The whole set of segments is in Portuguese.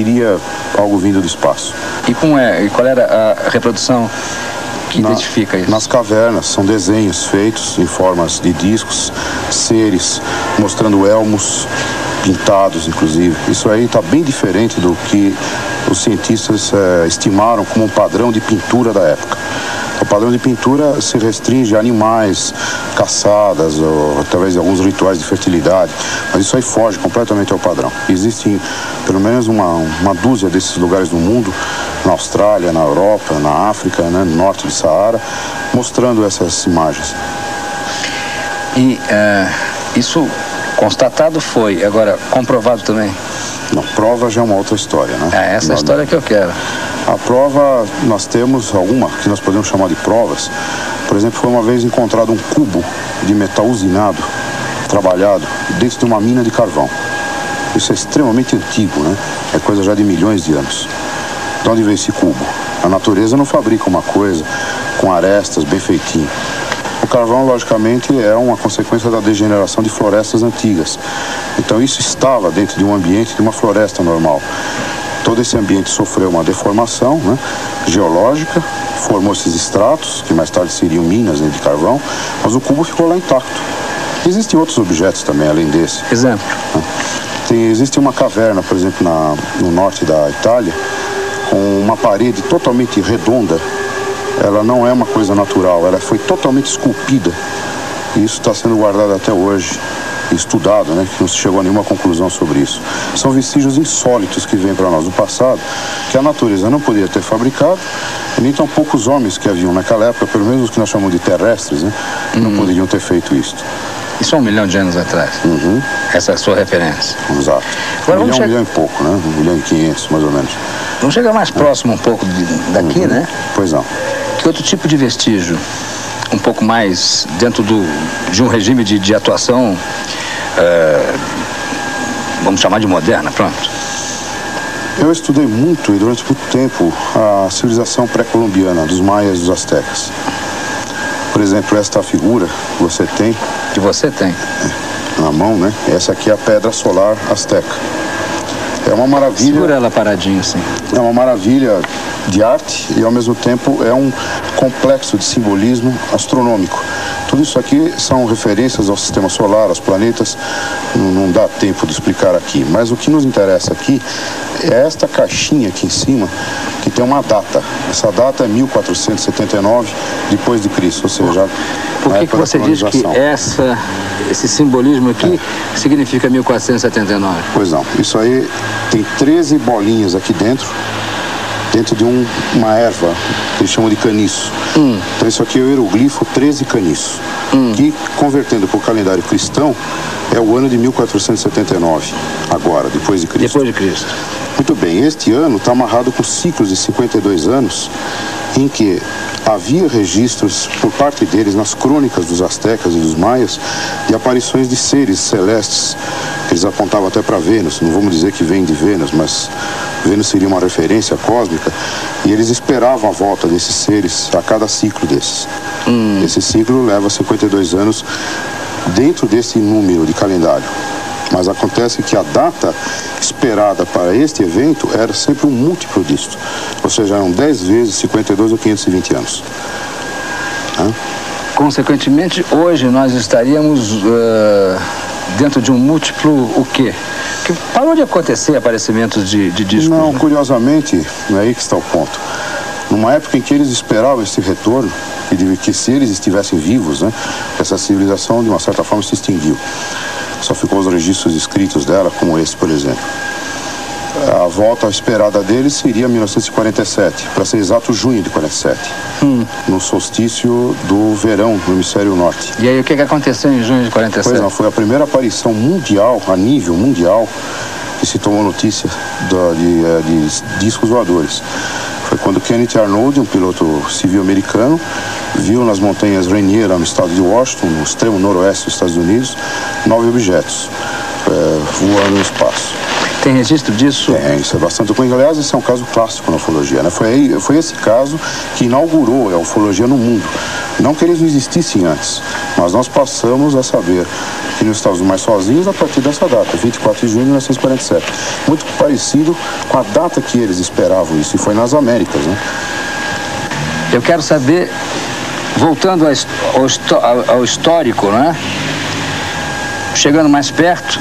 seria algo vindo do espaço. E qual era a reprodução que identifica isso? Nas cavernas, são desenhos feitos em formas de discos, seres, mostrando elmos pintados, inclusive. Isso aí está bem diferente do que os cientistas estimaram como um padrão de pintura da época. O padrão de pintura se restringe a animais, caçadas, ou através de alguns rituais de fertilidade, mas isso aí foge completamente ao padrão. Existem pelo menos uma dúzia desses lugares no mundo, na Austrália, na Europa, na África, né, no norte do Saara, mostrando essas imagens. E isso constatado foi, agora comprovado também? Não, prova já é uma outra história, né? É essa história que eu quero. A prova, nós temos alguma que nós podemos chamar de provas. Por exemplo, foi uma vez encontrado um cubo de metal usinado, trabalhado, dentro de uma mina de carvão. Isso é extremamente antigo, né? É coisa já de milhões de anos. De onde veio esse cubo? A natureza não fabrica uma coisa com arestas, bem feitinho. O carvão, logicamente, é uma consequência da degeneração de florestas antigas. Então, isso estava dentro de um ambiente de uma floresta normal. Todo esse ambiente sofreu uma deformação, né, geológica, formou esses estratos, que mais tarde seriam minas, né, de carvão, mas o cubo ficou lá intacto. Existem outros objetos também, além desse. Exemplo? Existe uma caverna, por exemplo, no norte da Itália, com uma parede totalmente redonda. Ela não é uma coisa natural, ela foi totalmente esculpida. E isso está sendo guardado até hoje, estudado, né? Que não se chegou a nenhuma conclusão sobre isso. São vestígios insólitos que vêm para nós do passado, que a natureza não poderia ter fabricado, e nem tão poucos homens que haviam naquela época, pelo menos os que nós chamamos de terrestres, né? Não poderiam ter feito isso. Isso há 1 milhão de anos atrás? Essa é a sua referência? Exato. Agora, 1 milhão e pouco, né? 1 milhão e 500, mais ou menos. Vamos chegar mais próximo um pouco daqui, né? Pois não. Que outro tipo de vestígio, um pouco mais dentro de um regime de atuação, vamos chamar de moderna, pronto? Eu estudei muito e durante muito tempo a civilização pré-colombiana, dos maias e dos astecas. Por exemplo, esta figura que você tem... Que você tem? Na mão, né? Essa aqui é a pedra solar asteca. É uma maravilha... Segura ela paradinho, assim. É uma maravilha de arte e, ao mesmo tempo, é um complexo de simbolismo astronômico. Tudo isso aqui são referências ao sistema solar, aos planetas. Não dá tempo de explicar aqui. Mas o que nos interessa aqui é esta caixinha aqui em cima, que tem uma data. Essa data é 1479 depois de Cristo, ou seja... Por que você diz que esse simbolismo aqui significa 1479? Pois não. Isso aí tem 13 bolinhas aqui dentro de uma erva que eles chamam de caniço. Então isso aqui é o hieroglifo 13 caniço, que, convertendo para o calendário cristão, é o ano de 1479, agora, depois de Cristo. Depois de Cristo. Muito bem, este ano está amarrado com ciclos de 52 anos, em que havia registros por parte deles nas crônicas dos astecas e dos maias de aparições de seres celestes, que eles apontavam até para Vênus. Não vamos dizer que vem de Vênus, mas Vênus seria uma referência cósmica, e eles esperavam a volta desses seres a cada ciclo desses. Esse ciclo leva 52 anos dentro desse número de calendário. Mas acontece que a data esperada para este evento era sempre um múltiplo disto. Ou seja, eram 10 vezes 52 ou 520 anos. Consequentemente, hoje nós estaríamos dentro de um múltiplo o quê? Que parou de acontecer aparecimentos de discos. Não, curiosamente, não é aí que está o ponto. Numa época em que eles esperavam esse retorno, que se eles estivessem vivos, né, essa civilização de uma certa forma se extinguiu. Só ficou os registros escritos dela, como esse, por exemplo. A volta esperada deles seria 1947, para ser exato, junho de 47, no solstício do verão no hemisfério norte. E aí, o que aconteceu em junho de 47? Pois não, foi a primeira aparição mundial, a nível mundial, que se tomou notícia de discos voadores. Foi quando Kenneth Arnold, um piloto civil americano, viu nas montanhas Rainier, no estado de Washington, no extremo noroeste dos Estados Unidos, 9 objetos voando no espaço. Tem registro disso? Tem, isso é bastante documentado. Aliás, esse é um caso clássico na ufologia, né? Foi esse caso que inaugurou a ufologia no mundo. Não que eles não existissem antes, mas nós passamos a saber que não estávamos mais sozinhos a partir dessa data, 24 de junho de 1947. Muito parecido com a data que eles esperavam isso, e foi nas Américas, né? Eu quero saber, voltando ao histórico, né? Chegando mais perto,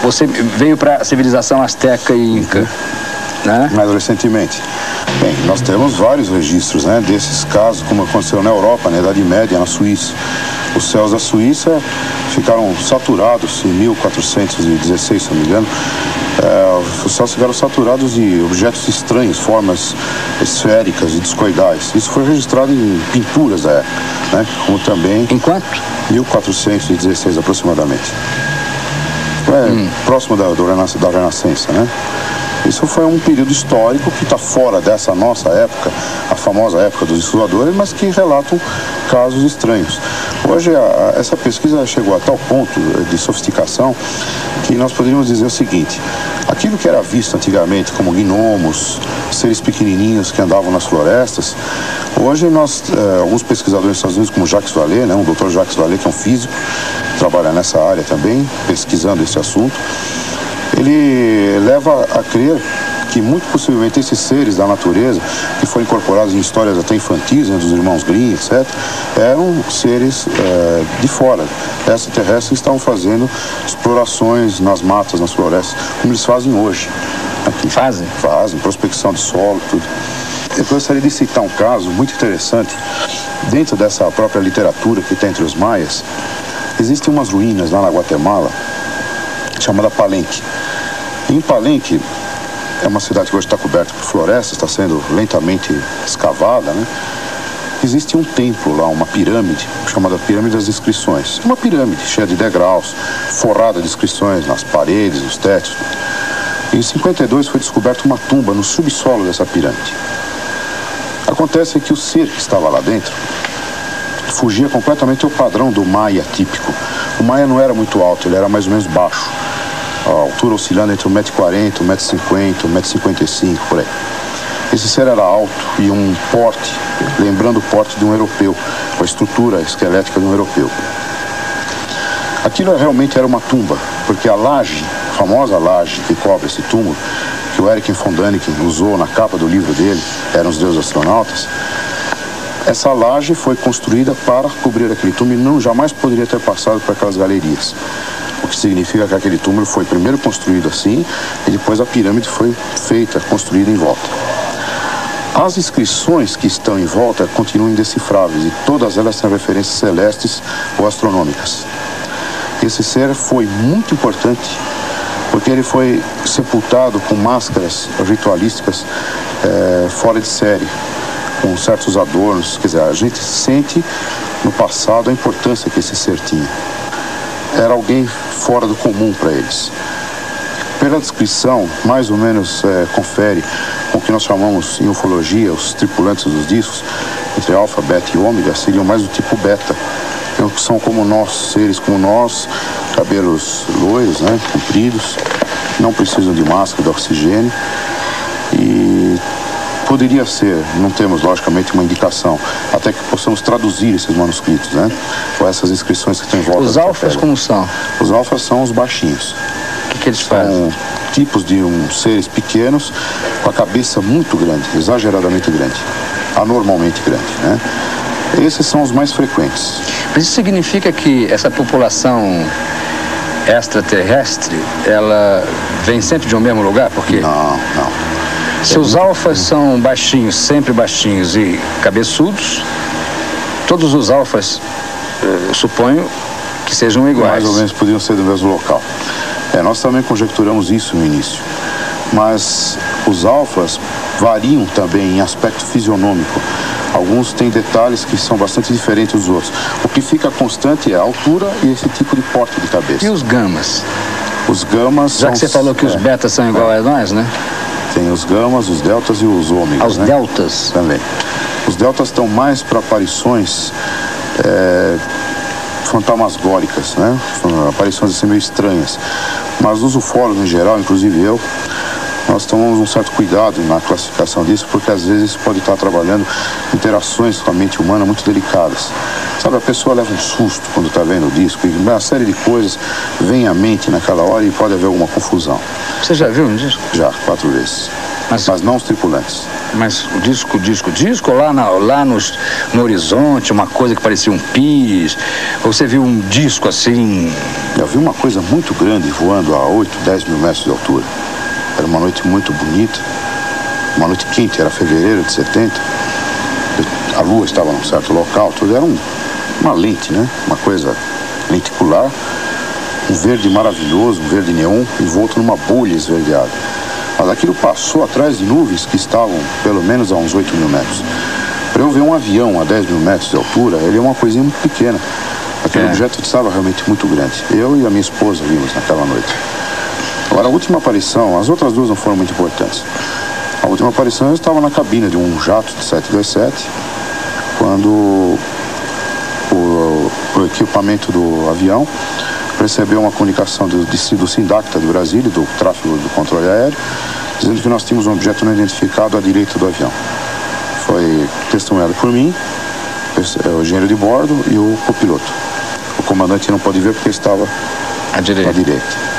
você veio para a civilização asteca e inca, né? Mais recentemente. Bem, nós temos vários registros, né, desses casos, como aconteceu na Europa, na Idade Média, na Suíça. Os céus da Suíça ficaram saturados em 1416, se não me engano. Os céus ficaram saturados de objetos estranhos, formas esféricas e discoidais. Isso foi registrado em pinturas da época, né? Como também... Em quanto? 1416 aproximadamente. Próximo da Renascença, né? Isso foi um período histórico que está fora dessa nossa época, a famosa época dos estudadores, mas que relatam casos estranhos. Hoje, essa pesquisa chegou a tal ponto de sofisticação que nós poderíamos dizer o seguinte: aquilo que era visto antigamente como gnomos, seres pequenininhos que andavam nas florestas, hoje alguns pesquisadores nos Estados Unidos, como Jacques Vallée, né, o Dr. Jacques Vallée, que é um físico, trabalha nessa área também, pesquisando esse assunto, ele leva a crer que muito possivelmente esses seres da natureza, que foram incorporados em histórias até infantis, né, dos irmãos Grimm, etc., eram seres de fora, extraterrestres, que estavam fazendo explorações nas matas, nas florestas, como eles fazem hoje. Aqui. Fazem? Fazem, prospecção de solo, tudo. Eu gostaria de citar um caso muito interessante. Dentro dessa própria literatura que tem entre os maias, existem umas ruínas lá na Guatemala, chamada Palenque. Em Palenque, é uma cidade que hoje está coberta por florestas, está sendo lentamente escavada, né? Existe um templo lá, uma pirâmide, chamada Pirâmide das Inscrições. Uma pirâmide cheia de degraus, forrada de inscrições nas paredes, nos tetos. Em 52 foi descoberta uma tumba no subsolo dessa pirâmide. Acontece que o ser que estava lá dentro fugia completamente ao padrão do maia típico. O maia não era muito alto, ele era mais ou menos baixo. A altura oscilando entre 1,40m, 1,50m, 1,55m, por aí. Esse ser era alto e um porte, lembrando o porte de um europeu, a estrutura esquelética de um europeu. Aquilo realmente era uma tumba, porque a laje, a famosa laje que cobre esse túmulo, que o Erich von Däniken usou na capa do livro dele, Eram os Deuses Astronautas, essa laje foi construída para cobrir aquele túmulo e jamais poderia ter passado por aquelas galerias. O que significa que aquele túmulo foi primeiro construído assim e depois a pirâmide foi feita, construída em volta. As inscrições que estão em volta continuam indecifráveis e todas elas têm referências celestes ou astronômicas. Esse ser foi muito importante porque ele foi sepultado com máscaras ritualísticas fora de série, com certos adornos. Quer dizer, a gente sente no passado a importância que esse ser tinha. Era alguém fora do comum para eles. Pela descrição, mais ou menos confere com o que nós chamamos em ufologia, os tripulantes dos discos, entre alfa, beta e ômega, seriam mais do tipo beta. Então, são como nós, seres como nós, cabelos loiros, né, compridos, não precisam de máscara, de oxigênio. E poderia ser, não temos logicamente uma indicação, até que possamos traduzir esses manuscritos, né? Ou essas inscrições que tem em volta. Os alfas como são? Os alfas são os baixinhos. O que eles fazem? São tipos de seres pequenos com a cabeça muito grande, exageradamente grande, anormalmente grande, né? Esses são os mais frequentes. Mas isso significa que essa população extraterrestre, ela vem sempre de um mesmo lugar? Porque Não. se os alfas são baixinhos, sempre baixinhos e cabeçudos, todos os alfas, eu suponho, que sejam iguais. Mais ou menos podiam ser do mesmo local. Nós também conjecturamos isso no início. Mas os alfas variam também em aspecto fisionômico. Alguns têm detalhes que são bastante diferentes dos outros. O que fica constante é a altura e esse tipo de porte de cabeça. E os gamas? Os gamas Já que você falou que os betas são igual a nós, né? Tem os gamas, os deltas e os ômegas. Os deltas? Também. Os deltas estão mais para aparições fantasmagóricas, né? Aparições assim meio estranhas. Mas os ufólogos em geral, inclusive eu, nós tomamos um certo cuidado na classificação disso, porque às vezes pode estar trabalhando interações com a mente humana muito delicadas. Sabe, a pessoa leva um susto quando está vendo o disco, e uma série de coisas vem à mente naquela hora e pode haver alguma confusão. Você já viu um disco? Já, 4 vezes. Mas não os tripulantes. Mas o disco lá no horizonte, uma coisa que parecia um pis, ou você viu um disco assim? Eu vi uma coisa muito grande voando a 8, 10 mil metros de altura. Era uma noite muito bonita, uma noite quente, era fevereiro de 70. A lua estava num certo local, tudo era uma lente, né? Uma coisa lenticular, um verde maravilhoso, um verde neon, envolto numa bolha esverdeada. Mas aquilo passou atrás de nuvens que estavam pelo menos a uns 8 mil metros. Para eu ver um avião a 10 mil metros de altura, ele é uma coisinha muito pequena. Aquele objeto estava realmente muito grande. Eu e a minha esposa vimos naquela noite. Agora, a última aparição, as outras duas não foram muito importantes. A última aparição eu estava na cabine de um jato de 727, quando o equipamento do avião recebeu uma comunicação do Sindacta de Brasília, do tráfego do controle aéreo, dizendo que nós tínhamos um objeto não identificado à direita do avião. Foi testemunhado por mim, o engenheiro de bordo e o copiloto. O comandante não pôde ver porque estava à direita.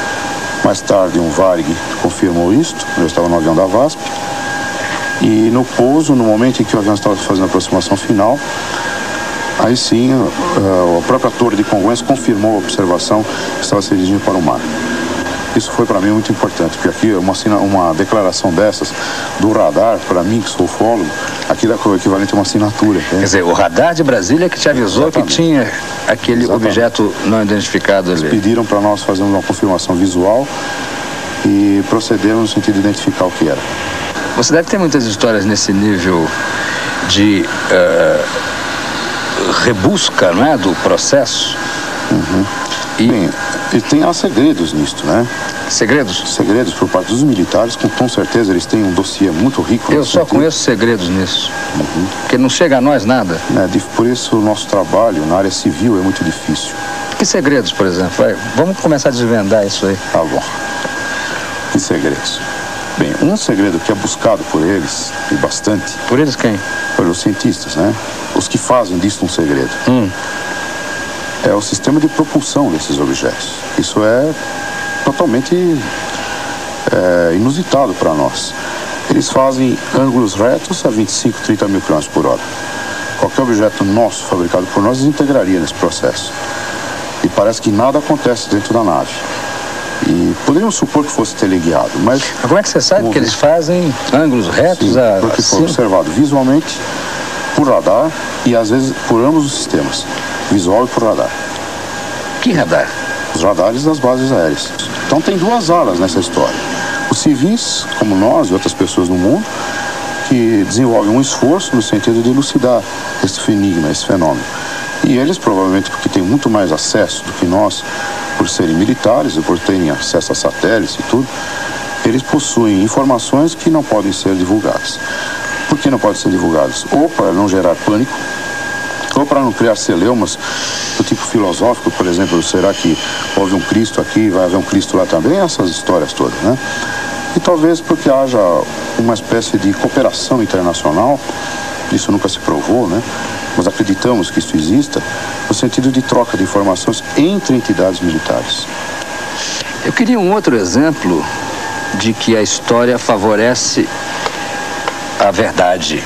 Mais tarde, um Varig confirmou isto. Eu estava no avião da VASP. E no pouso, no momento em que o avião estava fazendo a aproximação final, aí sim, a própria torre de Congonhas confirmou a observação que estava se dirigindo para o mar. Isso foi para mim muito importante, porque aqui uma declaração dessas do radar, para mim que sou ufólogo, aqui dá o equivalente a uma assinatura. Quer dizer, o radar de Brasília que te avisou Exatamente. Que tinha aquele Exatamente. Objeto não identificado ali. Eles pediram para nós fazermos uma confirmação visual e procederam no sentido de identificar o que era. Você deve ter muitas histórias nesse nível de rebusca, não é, do processo? Uhum. Bem, há segredos nisto, né? Segredos? Segredos por parte dos militares, com certeza eles têm um dossiê muito rico. Eu só conheço segredos nisso, porque não chega a nós nada. Por isso o nosso trabalho na área civil é muito difícil. Que segredos, por exemplo? Vamos começar a desvendar isso aí. Tá bom. Que segredos? Bem, um segredo que é buscado por eles, e bastante... Por eles quem? Pelos cientistas, né? Os que fazem disso um segredo. É o sistema de propulsão desses objetos. Isso é totalmente inusitado para nós. Eles fazem ângulos retos a 25, 30 mil km por hora. Qualquer objeto nosso, fabricado por nós, desintegraria nesse processo. E parece que nada acontece dentro da nave. E poderíamos supor que fosse teleguiado, mas... Como é que você sabe que eles fazem ângulos retos? Sim, porque foi observado visualmente, por radar e às vezes por ambos os sistemas, visual e por radar. Que radar? Os radares das bases aéreas. Então tem duas alas nessa história. Os civis, como nós e outras pessoas no mundo, que desenvolvem um esforço no sentido de elucidar esse enigma, esse fenômeno. E eles, provavelmente, porque têm muito mais acesso do que nós, por serem militares e por terem acesso a satélites e tudo, eles possuem informações que não podem ser divulgadas. Por que não podem ser divulgadas? Ou para não gerar pânico, ou para não criar celeumas do tipo filosófico, por exemplo, será que houve um Cristo aqui, vai haver um Cristo lá também? Essas histórias todas, né? E talvez porque haja uma espécie de cooperação internacional, isso nunca se provou, né? Mas acreditamos que isso exista, no sentido de troca de informações entre entidades militares. Eu queria um outro exemplo de que a história favorece a verdade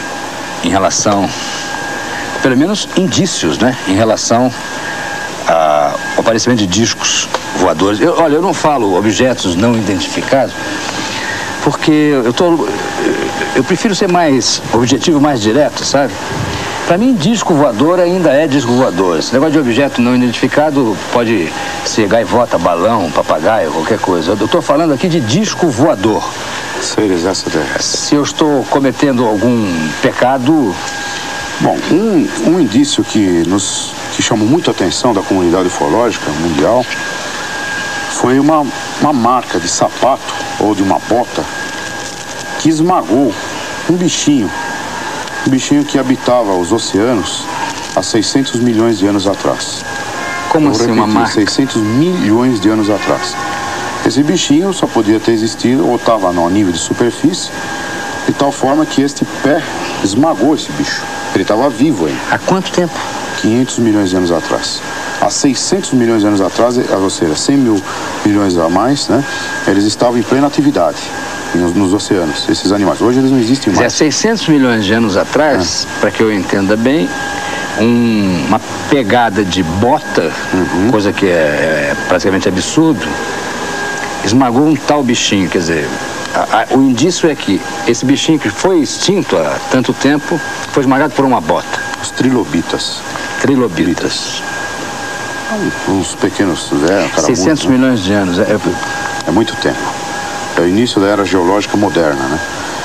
em relação, pelo menos indícios, né? Em relação ao aparecimento de discos voadores. Eu não falo objetos não identificados, porque eu prefiro ser mais objetivo, mais direto, sabe? Para mim, disco voador ainda é disco voador. Esse negócio de objeto não identificado pode ser gaivota, balão, papagaio, qualquer coisa. Eu estou falando aqui de disco voador. Seres extraterrestres. Se eu estou cometendo algum pecado... Bom, um indício que chamou muito a atenção da comunidade ufológica mundial foi uma marca de sapato ou de uma bota que esmagou um bichinho que habitava os oceanos há 600 milhões de anos atrás. Como assim uma marca? 600 milhões de anos atrás. Esse bichinho só podia ter existido ou estava no nível de superfície, de tal forma que este pé esmagou esse bicho. Ele estava vivo ainda. Há quanto tempo? 500 milhões de anos atrás. Há 600 milhões de anos atrás, ou seja, 100 mil milhões a mais, né? Eles estavam em plena atividade nos oceanos, esses animais. Hoje eles não existem mais. Há 600 milhões de anos atrás, para que eu entenda bem, uma pegada de bota, coisa que é praticamente absurdo, esmagou um tal bichinho. Quer dizer, o indício é que esse bichinho que foi extinto há tanto tempo foi esmagado por uma bota. Os trilobitas. Trilobitas. Uns pequenos... 600 milhões de anos. É muito tempo. É o início da era geológica moderna, né?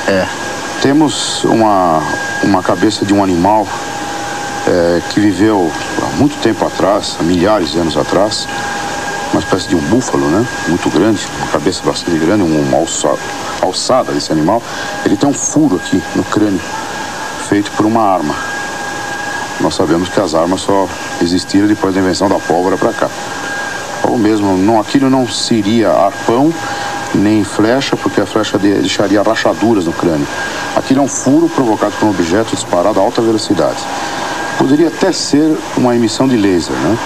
É. Temos uma cabeça de um animal que viveu há muito tempo atrás, há milhares de anos atrás, uma espécie de um búfalo, né? Muito grande, uma cabeça bastante grande, uma alçada desse animal. Ele tem um furo aqui no crânio, feito por uma arma. Nós sabemos que as armas só existiram depois da invenção da pólvora para cá. Ou mesmo, aquilo não seria arpão, nem flecha, porque a flecha deixaria rachaduras no crânio. Aquilo é um furo provocado por um objeto disparado a alta velocidade. Poderia até ser uma emissão de laser, né?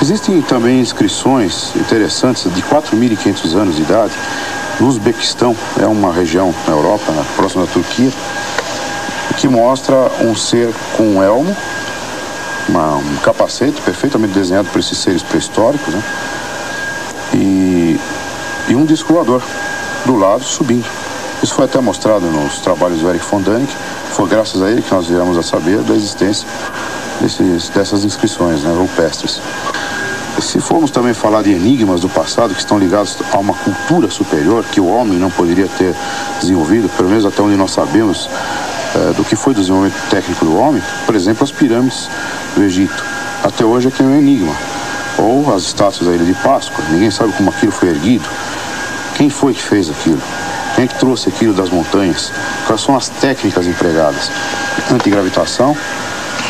Existem também inscrições interessantes de 4.500 anos de idade no Uzbequistão, é uma região na Europa, próxima da Turquia, que mostra um ser com um elmo, um capacete perfeitamente desenhado por esses seres pré-históricos, né? E um disco voador do lado subindo. Isso foi até mostrado nos trabalhos do Erich von Däniken. Foi graças a ele que nós viemos a saber da existência dessas inscrições, né, rupestres. E se formos também falar de enigmas do passado que estão ligados a uma cultura superior que o homem não poderia ter desenvolvido, pelo menos até onde nós sabemos do que foi o desenvolvimento técnico do homem, por exemplo, as pirâmides do Egito. Até hoje é que é um enigma. Ou as estátuas da Ilha de Páscoa, ninguém sabe como aquilo foi erguido. Quem foi que fez aquilo? Quem é que trouxe aquilo das montanhas? Quais são as técnicas empregadas? Antigravitação,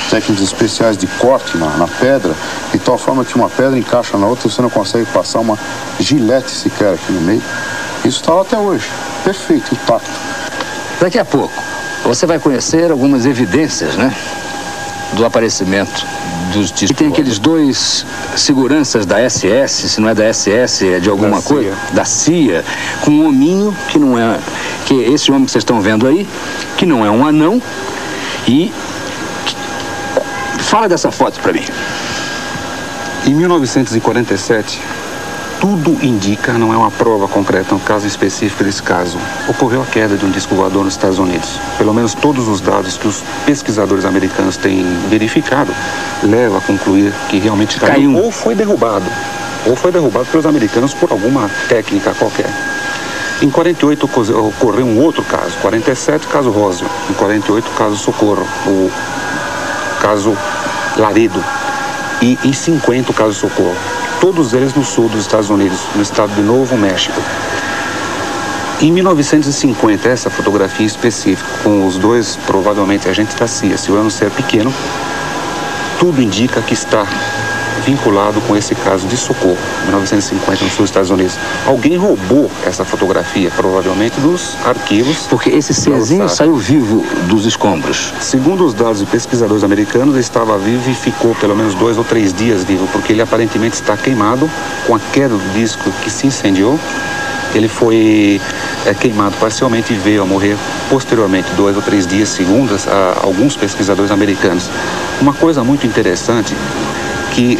técnicas especiais de corte na pedra, de tal forma que uma pedra encaixa na outra e você não consegue passar uma gilete sequer aqui no meio. Isso está lá até hoje, perfeito, intacto. Daqui a pouco, você vai conhecer algumas evidências, né, do aparecimento dos discos. E tem aqueles dois seguranças da SS, se não é da SS, é de alguma coisa, da CIA, com um hominho que não é, que esse homem que vocês estão vendo aí, que não é um anão. E fala dessa foto para mim. Em 1947, tudo indica, não é uma prova concreta, um caso específico desse caso, ocorreu a queda de um disco voador nos Estados Unidos. Pelo menos todos os dados que os pesquisadores americanos têm verificado levam a concluir que realmente caiu ou foi derrubado pelos americanos por alguma técnica qualquer. Em 48 ocorreu um outro caso, 47 caso Roswell, em 48 caso Socorro, o caso Laredo, e em 50 o caso Socorro. Todos eles no sul dos Estados Unidos, no estado de Novo México. Em 1950, essa fotografia específica, com os dois, provavelmente, agentes da CIA, se o ano ser pequeno, tudo indica que está vinculado com esse caso de Socorro, 1950, no sul dos Estados Unidos. Alguém roubou essa fotografia, provavelmente, dos arquivos. Porque esse serzinho saiu vivo dos escombros. Segundo os dados de pesquisadores americanos, ele estava vivo e ficou pelo menos 2 ou 3 dias vivo, porque ele aparentemente está queimado com a queda do disco que se incendiou. Ele foi queimado parcialmente e veio a morrer posteriormente, 2 ou 3 dias, segundo alguns pesquisadores americanos. Uma coisa muito interessante, que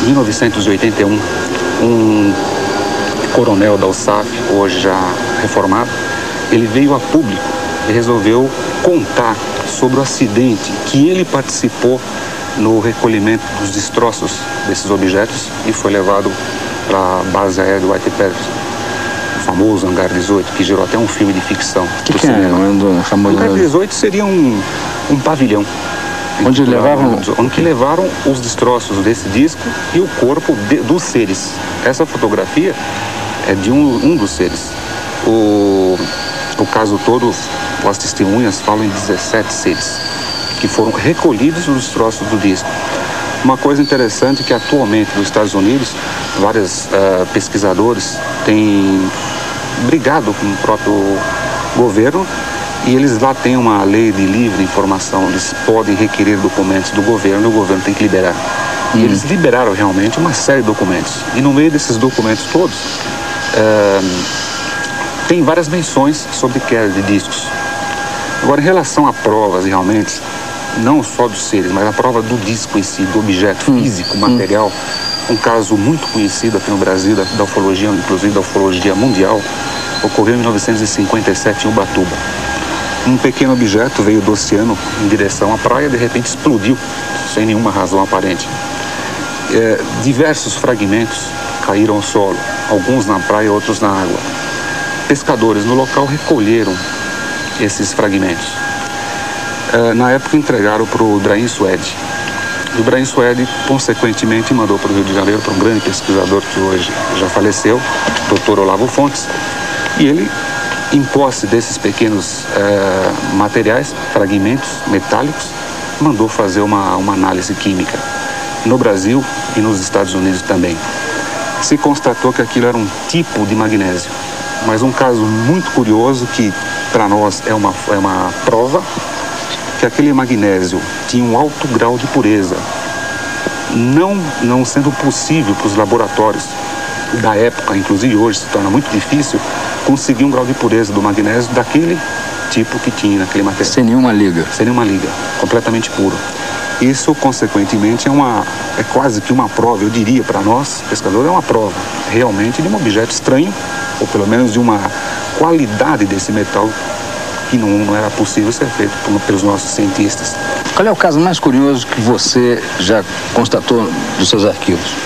em 1981, um coronel da USAF, hoje já reformado, ele veio a público e resolveu contar sobre o acidente que ele participou no recolhimento dos destroços desses objetos e foi levado para a base aérea do White Paris, o famoso Hangar 18, que gerou até um filme de ficção. O que é o famoso Hangar 18 seria um pavilhão. Onde levaram os destroços desse disco e o corpo dos seres. Essa fotografia é de um dos seres. O caso todo, as testemunhas falam em 17 seres que foram recolhidos os destroços do disco. Uma coisa interessante é que atualmente nos Estados Unidos, vários pesquisadores têm brigado com o próprio governo e eles lá têm uma lei de livre informação, eles podem requerer documentos do governo e o governo tem que liberar. E eles liberaram realmente uma série de documentos. E no meio desses documentos todos, tem várias menções sobre queda de discos. Agora, em relação a provas realmente, não só dos seres, mas a prova do disco em si, do objeto físico, material, um caso muito conhecido aqui no Brasil, da ufologia, inclusive da ufologia mundial, ocorreu em 1957 em Ubatuba. Um pequeno objeto veio do oceano em direção à praia, de repente explodiu, sem nenhuma razão aparente. Diversos fragmentos caíram ao solo, alguns na praia, outros na água. Pescadores no local recolheram esses fragmentos. Na época entregaram para o Ibrahim Suede. O Ibrahim Suede, consequentemente, mandou para o Rio de Janeiro para um grande pesquisador que hoje já faleceu, Dr. Olavo Fontes, e ele, em posse desses pequenos materiais, fragmentos metálicos, mandou fazer uma análise química no Brasil e nos Estados Unidos também. Se constatou que aquilo era um tipo de magnésio, mas um caso muito curioso que para nós é uma prova que aquele magnésio tinha um alto grau de pureza, não sendo possível para os laboratórios da época, inclusive hoje se torna muito difícil, conseguir um grau de pureza do magnésio daquele tipo que tinha naquele material. Sem nenhuma liga. Sem nenhuma liga, completamente puro. Isso, consequentemente, é quase que uma prova, eu diria para nós, pescadores, é uma prova realmente de um objeto estranho, ou pelo menos de uma qualidade desse metal que não era possível ser feito pelos nossos cientistas. Qual é o caso mais curioso que você já constatou dos seus arquivos?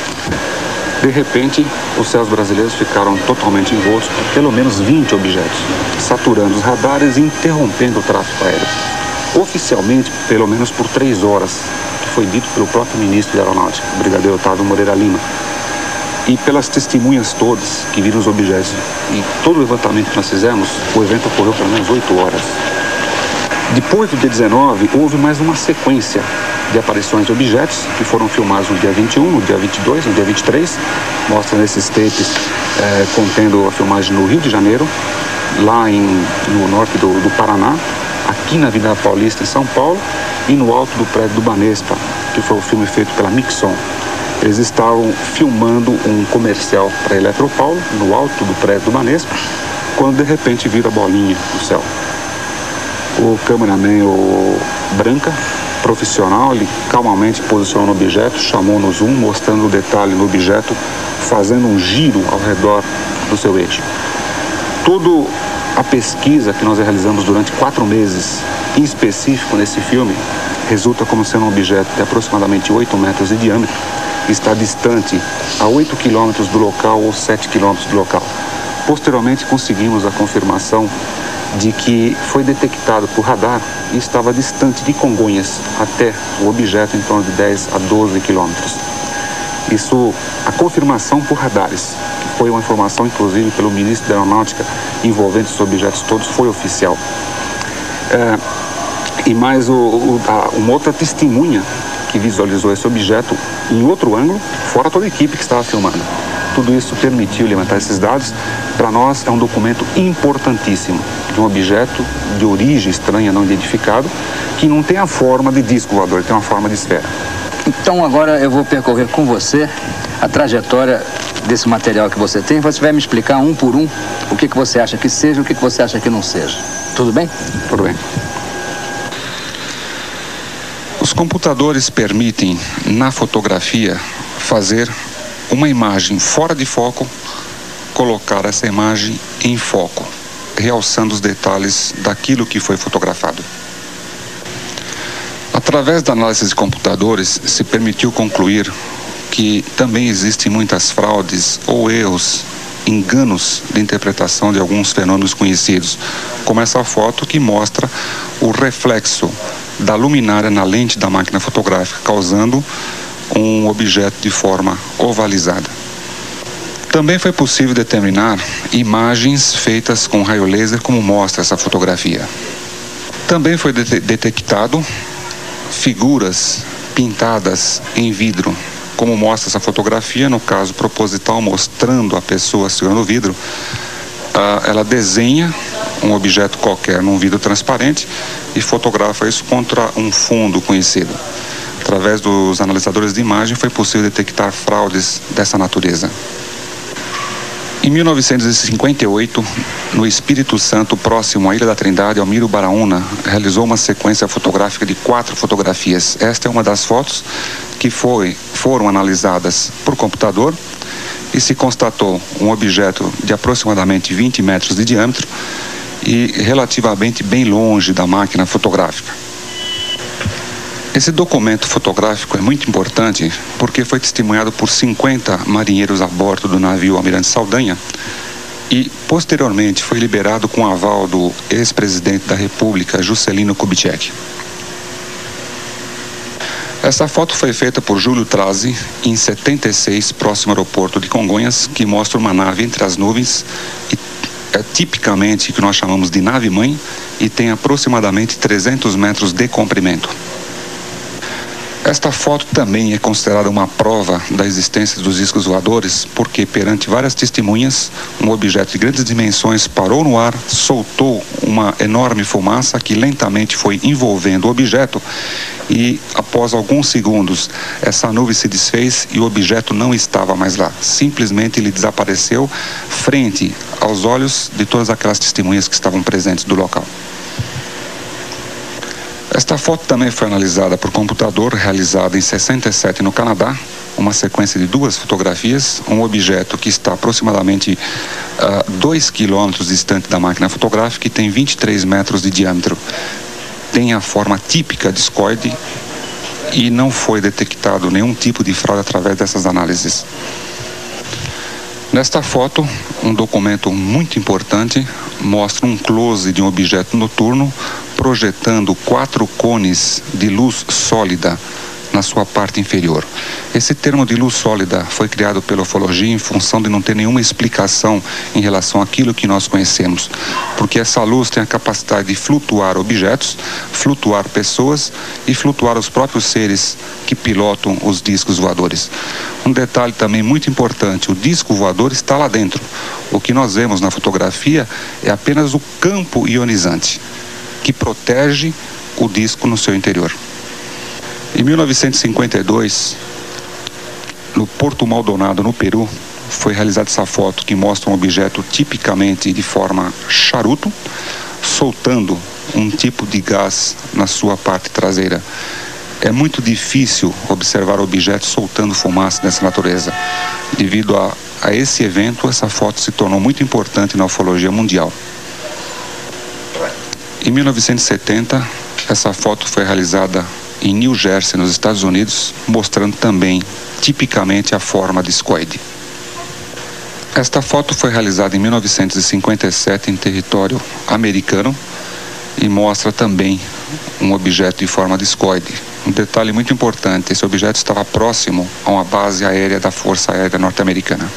De repente, os céus brasileiros ficaram totalmente envoltos por pelo menos 20 objetos, saturando os radares e interrompendo o tráfego aéreo. Oficialmente, pelo menos por 3 horas, que foi dito pelo próprio ministro da Aeronáutica, o brigadeiro Otávio Moreira Lima. E pelas testemunhas todas que viram os objetos e todo o levantamento que nós fizemos, o evento ocorreu pelo menos 8 horas. Depois do dia 19, houve mais uma sequência de aparições de objetos que foram filmados no dia 21, no dia 22, no dia 23. Mostra nesses tapes contendo a filmagem no Rio de Janeiro, lá no norte do Paraná, aqui na Avenida Paulista, em São Paulo, e no alto do prédio do Banespa, que foi o filme feito pela Mixon. Eles estavam filmando um comercial para a Eletropaulo, no alto do prédio do Banespa, quando de repente vira a bolinha no céu. O cameraman, o Branca, profissional, ele calmamente posicionou no objeto, chamou no zoom, mostrando o detalhe no objeto, fazendo um giro ao redor do seu eixo. Toda a pesquisa que nós realizamos durante 4 meses, em específico nesse filme, resulta como sendo um objeto de aproximadamente 8 metros de diâmetro, está distante a 8 quilômetros do local ou 7 quilômetros do local. Posteriormente, conseguimos a confirmação de que foi detectado por radar e estava distante de Congonhas até o objeto em torno de 10 a 12 quilômetros. Isso, a confirmação por radares, que foi uma informação inclusive pelo ministro da Aeronáutica envolvendo esses objetos todos, foi oficial. E mais uma outra testemunha que visualizou esse objeto em outro ângulo, fora toda a equipe que estava filmando. Tudo isso permitiu levantar esses dados. Para nós é um documento importantíssimo de um objeto de origem estranha, não identificado, que não tem a forma de disco voador, tem uma forma de esfera. Então agora eu vou percorrer com você a trajetória desse material que você tem. Você vai me explicar um por um o que você acha que seja e o que você acha que não seja. Tudo bem? Tudo bem. Os computadores permitem, na fotografia, fazer uma imagem fora de foco, colocar essa imagem em foco, realçando os detalhes daquilo que foi fotografado. Através da análise de computadores, se permitiu concluir que também existem muitas fraudes ou erros, enganos de interpretação de alguns fenômenos conhecidos, como essa foto que mostra o reflexo da luminária na lente da máquina fotográfica, causando um objeto de forma ovalizada. Também foi possível determinar imagens feitas com raio laser, como mostra essa fotografia. Também foi detectado figuras pintadas em vidro. Como mostra essa fotografia, no caso proposital, mostrando a pessoa segurando o vidro, ela desenha um objeto qualquer num vidro transparente e fotografa isso contra um fundo conhecido. Através dos analisadores de imagem foi possível detectar fraudes dessa natureza. Em 1958, no Espírito Santo, próximo à Ilha da Trindade, Almiro Baraúna realizou uma sequência fotográfica de 4 fotografias. Esta é uma das fotos que foram analisadas por computador e se constatou um objeto de aproximadamente 20 metros de diâmetro e relativamente bem longe da máquina fotográfica. Esse documento fotográfico é muito importante porque foi testemunhado por 50 marinheiros a bordo do navio Almirante Saldanha e, posteriormente, foi liberado com aval do ex-presidente da República, Juscelino Kubitschek. Essa foto foi feita por Júlio Trazi em 76, próximo ao aeroporto de Congonhas, que mostra uma nave entre as nuvens e é tipicamente o que nós chamamos de nave-mãe e tem aproximadamente 300 metros de comprimento. Esta foto também é considerada uma prova da existência dos discos voadores, porque perante várias testemunhas, um objeto de grandes dimensões parou no ar, soltou uma enorme fumaça que lentamente foi envolvendo o objeto e, após alguns segundos, essa nuvem se desfez e o objeto não estava mais lá. Simplesmente ele desapareceu frente aos olhos de todas aquelas testemunhas que estavam presentes do local. Esta foto também foi analisada por computador, realizada em 67 no Canadá, uma sequência de 2 fotografias, um objeto que está aproximadamente 2 quilômetros distante da máquina fotográfica e tem 23 metros de diâmetro. Tem a forma típica discoide e não foi detectado nenhum tipo de fraude através dessas análises. Nesta foto, um documento muito importante mostra um close de um objeto noturno projetando 4 cones de luz sólida na sua parte inferior. Esse termo de luz sólida foi criado pela ufologia em função de não ter nenhuma explicação em relação àquilo que nós conhecemos, porque essa luz tem a capacidade de flutuar objetos, flutuar pessoas e flutuar os próprios seres que pilotam os discos voadores. Um detalhe também muito importante, o disco voador está lá dentro. O que nós vemos na fotografia é apenas o campo ionizante, que protege o disco no seu interior. Em 1952, no Porto Maldonado, no Peru, foi realizada essa foto que mostra um objeto tipicamente de forma charuto, soltando um tipo de gás na sua parte traseira. É muito difícil observar objetos soltando fumaça dessa natureza. Devido a esse evento, essa foto se tornou muito importante na ufologia mundial. Em 1970, essa foto foi realizada em New Jersey, nos Estados Unidos, mostrando também tipicamente a forma discoide. Esta foto foi realizada em 1957 em território americano e mostra também um objeto de forma discoide. Um detalhe muito importante, esse objeto estava próximo a uma base aérea da Força Aérea Norte-Americana.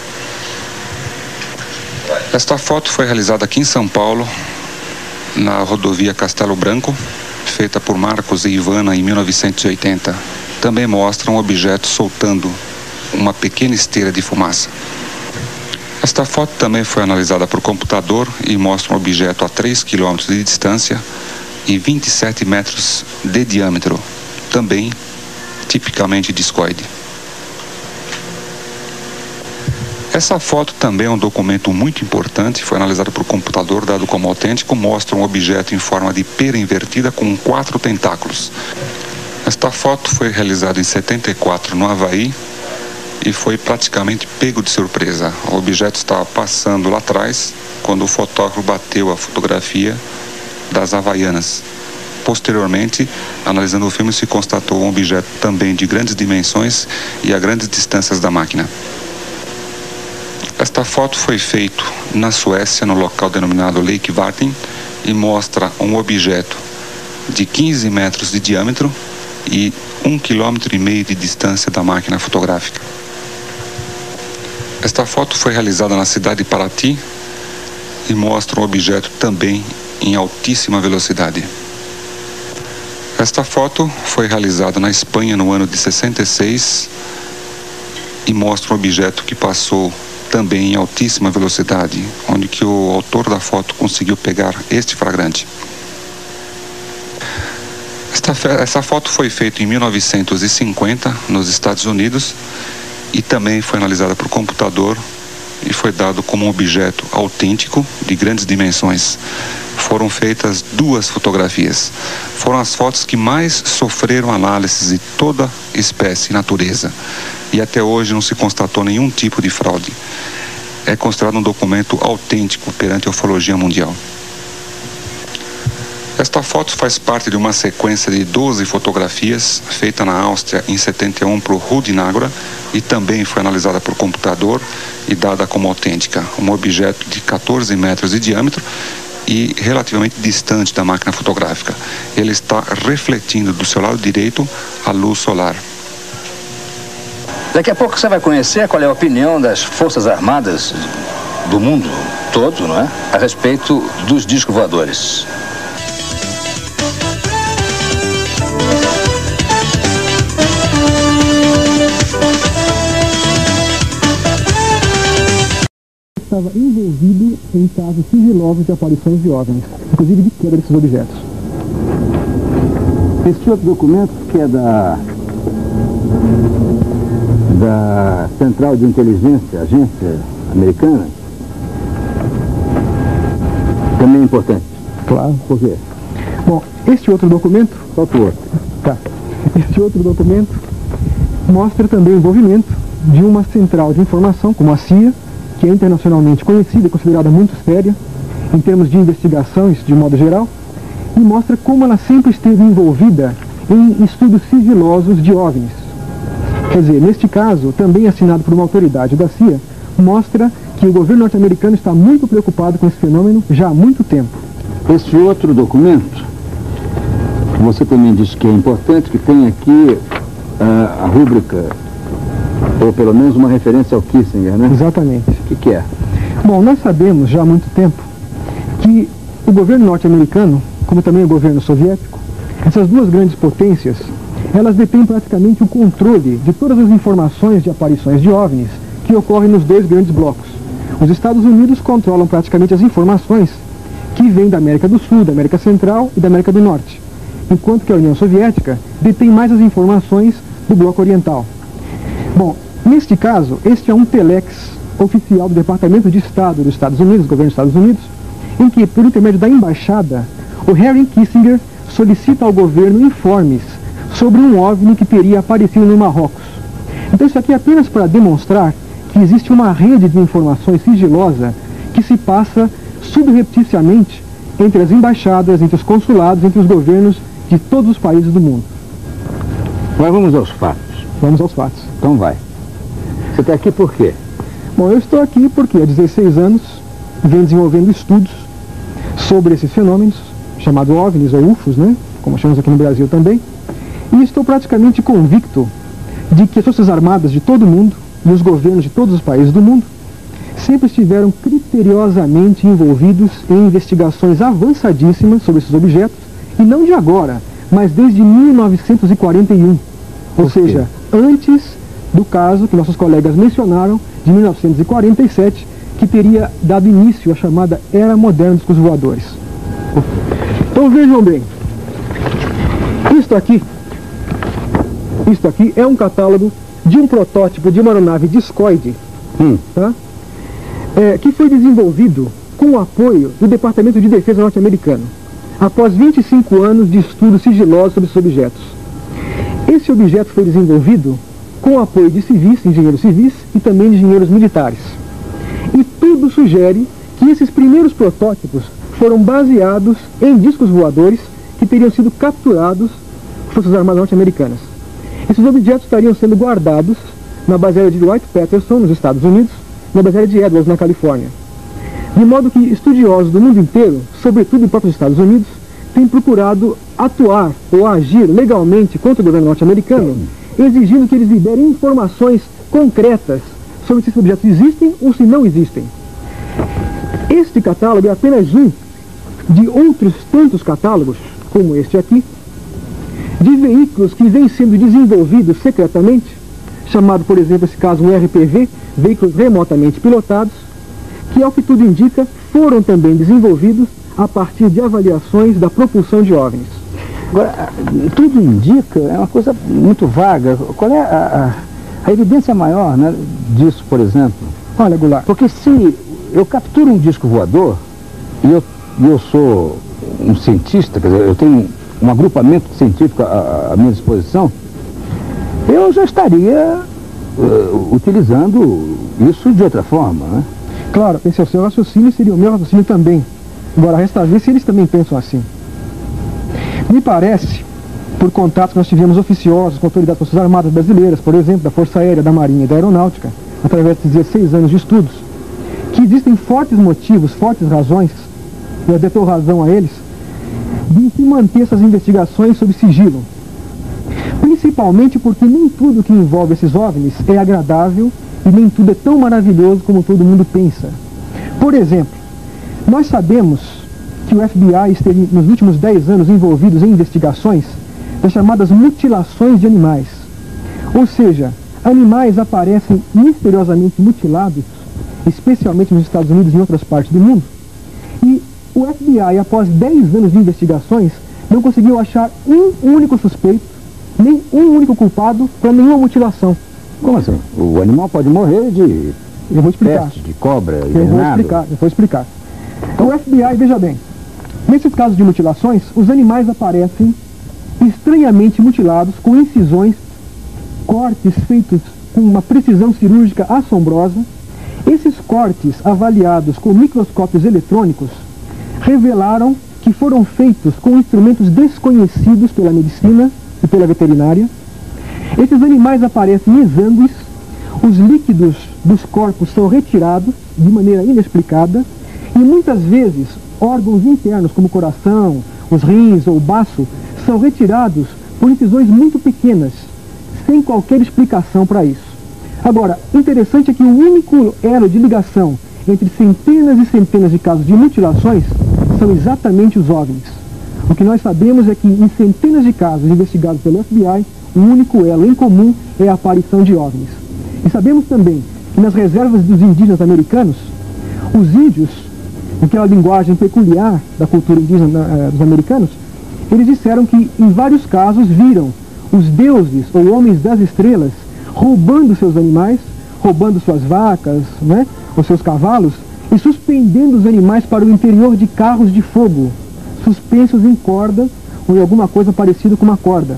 Esta foto foi realizada aqui em São Paulo, na rodovia Castelo Branco, feita por Marcos e Ivana em 1980. Também mostra um objeto soltando uma pequena esteira de fumaça. Esta foto também foi analisada por computador e mostra um objeto a 3 km de distância e 27 metros de diâmetro, também tipicamente discoide. Essa foto também é um documento muito importante, foi analisado por computador, dado como autêntico, mostra um objeto em forma de pera invertida com 4 tentáculos. Esta foto foi realizada em 74 no Havaí e foi praticamente pego de surpresa. O objeto estava passando lá atrás quando o fotógrafo bateu a fotografia das Havaianas. Posteriormente, analisando o filme, se constatou um objeto também de grandes dimensões e a grandes distâncias da máquina. Esta foto foi feita na Suécia, no local denominado Lake Vartin, e mostra um objeto de 15 metros de diâmetro e 1,5 km de distância da máquina fotográfica. Esta foto foi realizada na cidade de Paraty e mostra um objeto também em altíssima velocidade. Esta foto foi realizada na Espanha no ano de 66 e mostra um objeto que passou também em altíssima velocidade, onde que o autor da foto conseguiu pegar este flagrante. Essa foto foi feita em 1950 nos Estados Unidos e também foi analisada por computador e foi dado como um objeto autêntico de grandes dimensões. Foram feitas 2 fotografias. Foram as fotos que mais sofreram análise de toda espécie e natureza. E até hoje não se constatou nenhum tipo de fraude. É considerado um documento autêntico perante a ufologia mundial. Esta foto faz parte de uma sequência de 12 fotografias feita na Áustria em 71 por Rudi Nagra e também foi analisada por computador e dada como autêntica. Um objeto de 14 metros de diâmetro e relativamente distante da máquina fotográfica. Ele está refletindo do seu lado direito a luz solar. Daqui a pouco você vai conhecer qual é a opinião das Forças Armadas do mundo todo, não é? A respeito dos discos voadores. Estava envolvido em casos sigilosos de aparições de OVNIs, inclusive de queda desses objetos. Este outro documento, que é da Central de Inteligência, agência americana, também é importante. Claro. Por quê? Bom, este outro documento... Falta o outro. Tá. Este outro documento mostra também o envolvimento de uma central de informação, como a CIA, que é internacionalmente conhecida e considerada muito séria em termos de investigação, isso de modo geral, e mostra como ela sempre esteve envolvida em estudos sigilosos de OVNIs. Quer dizer, neste caso, também assinado por uma autoridade da CIA, mostra que o governo norte-americano está muito preocupado com esse fenômeno já há muito tempo. Este outro documento, você também disse que é importante, que tem aqui a rúbrica, ou pelo menos uma referência ao Kissinger, né? Exatamente. O que é? Bom, nós sabemos já há muito tempo que o governo norte-americano, como também o governo soviético, essas duas grandes potências, elas detêm praticamente o controle de todas as informações de aparições de OVNIs que ocorrem nos 2 grandes blocos. Os Estados Unidos controlam praticamente as informações que vêm da América do Sul, da América Central e da América do Norte, enquanto que a União Soviética detém mais as informações do bloco oriental. Bom, neste caso, este é um telex oficial do Departamento de Estado dos Estados Unidos, do governo dos Estados Unidos, em que, por intermédio da embaixada, o Henry Kissinger solicita ao governo informes sobre um OVNI que teria aparecido no Marrocos. Então isso aqui é apenas para demonstrar que existe uma rede de informações sigilosa que se passa subrepticiamente entre as embaixadas, entre os consulados, entre os governos de todos os países do mundo. Mas vamos aos fatos. Vamos aos fatos. Então vai. Você está aqui por quê? Bom, eu estou aqui porque há 16 anos venho desenvolvendo estudos sobre esses fenômenos, chamados OVNIs ou UFOs, né? Como chamamos aqui no Brasil também. E estou praticamente convicto de que as Forças Armadas de todo o mundo e os governos de todos os países do mundo sempre estiveram criteriosamente envolvidos em investigações avançadíssimas sobre esses objetos, e não de agora, mas desde 1941. Ou seja, antes do caso que nossos colegas mencionaram, de 1947, que teria dado início à chamada Era Moderna dos Voadores. Então vejam bem, isto aqui é um catálogo de um protótipo de uma aeronave discoide, tá? Que foi desenvolvido com o apoio do Departamento de Defesa norte-americano, após 25 anos de estudos sigilosos sobre esses objetos. Esse objeto foi desenvolvido com o apoio de civis, engenheiros civis e também de engenheiros militares. E tudo sugere que esses primeiros protótipos foram baseados em discos voadores que teriam sido capturados por Forças Armadas norte-americanas. Esses objetos estariam sendo guardados na base aérea de Wright-Patterson, nos Estados Unidos, na base aérea de Edwards, na Califórnia. De modo que estudiosos do mundo inteiro, sobretudo em próprios Estados Unidos, têm procurado atuar ou agir legalmente contra o governo norte-americano, exigindo que eles liberem informações concretas sobre se esses objetos existem ou se não existem. Este catálogo é apenas um de outros tantos catálogos, como este aqui, de veículos que vêm sendo desenvolvidos secretamente, chamado, por exemplo, esse caso, um RPV, veículos remotamente pilotados, que, ao que tudo indica, foram também desenvolvidos a partir de avaliações da propulsão de OVNIs. Agora, tudo indica, é uma coisa muito vaga. Qual é a evidência maior, né, disso, por exemplo? Olha, Goulart, porque se eu capturo um disco voador e eu sou um cientista, quer dizer, eu tenho um agrupamento científico à minha disposição, eu já estaria utilizando isso de outra forma, né? Claro, esse é o seu raciocínio, seria o meu raciocínio também. Agora, resta ver se eles também pensam assim. Me parece, por contatos que nós tivemos oficiosos com autoridades das Forças Armadas brasileiras, por exemplo, da Força Aérea, da Marinha e da Aeronáutica, através de 16 anos de estudos, que existem fortes motivos, fortes razões, e eu dou razão a eles, de se manter essas investigações sob sigilo. Principalmente porque nem tudo que envolve esses OVNIs é agradável e nem tudo é tão maravilhoso como todo mundo pensa. Por exemplo, nós sabemos que o FBI esteve nos últimos 10 anos envolvidos em investigações das chamadas mutilações de animais. Ou seja, animais aparecem misteriosamente mutilados, especialmente nos Estados Unidos e em outras partes do mundo, e o FBI, após 10 anos de investigações, não conseguiu achar um único suspeito, nem um único culpado para nenhuma mutilação. Como assim? O animal pode morrer de Eu vou explicar. peste, de cobra, Eu vou explicar. Então o FBI, veja bem, nesses casos de mutilações, os animais aparecem estranhamente mutilados, com incisões, cortes feitos com uma precisão cirúrgica assombrosa. Esses cortes, avaliados com microscópios eletrônicos, revelaram que foram feitos com instrumentos desconhecidos pela medicina e pela veterinária. Esses animais aparecem exângues, os líquidos dos corpos são retirados de maneira inexplicada e muitas vezes órgãos internos como o coração, os rins ou o baço são retirados por incisões muito pequenas, sem qualquer explicação para isso. Agora, interessante é que o único elo de ligação entre centenas e centenas de casos de mutilações são exatamente os OVNIs. O que nós sabemos é que em centenas de casos investigados pelo FBI, o único elo em comum é a aparição de OVNIs. E sabemos também que nas reservas dos indígenas americanos, os índios, naquela linguagem peculiar da cultura indígena dos americanos, eles disseram que em vários casos viram os deuses ou homens das estrelas roubando seus animais, roubando suas vacas, né, ou seus cavalos, e suspendendo os animais para o interior de carros de fogo, suspensos em cordas ou em alguma coisa parecida com uma corda,